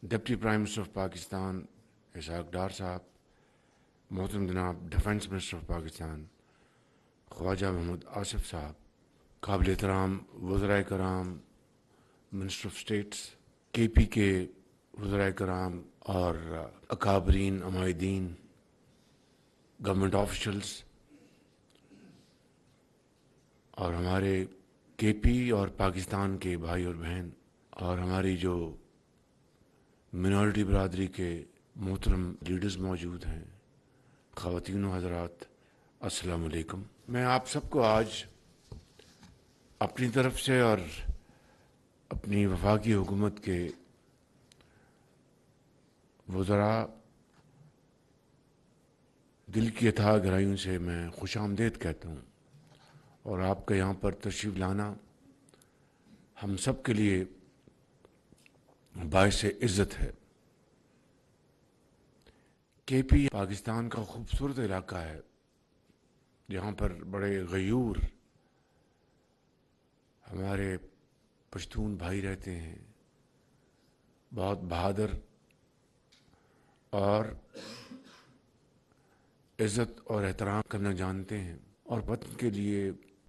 Deputy prime minister of Pakistan Ishaq Dar sahib, محترم جناب defence minister of Pakistan Khawaja Mahmood Asif sahib, قابل احترام وزرائے کرام، منسٹر آف اسٹیٹس، کے پی کے وزرائے کرام اور اکابرین عمائدین، گورنمنٹ آفیشلز اور ہمارے کے پی اور پاکستان کے بھائی اور بہن اور ہماری جو منورٹی برادری کے محترم لیڈرز موجود ہیں، خواتین و حضرات، السلام علیکم۔ میں آپ سب کو آج اپنی طرف سے اور اپنی وفاقی حکومت کے وزراء دل کی اتھاہ گہرائیوں سے میں خوش آمدید کہتا ہوں، اور آپ کا یہاں پر تشریف لانا ہم سب کے لیے باعث عزت ہے۔ کے پی پاکستان کا خوبصورت علاقہ ہے، جہاں پر بڑے غیور ہمارے پشتون بھائی رہتے ہیں، بہت بہادر اور عزت اور احترام کرنا جانتے ہیں، اور وطن کے لیے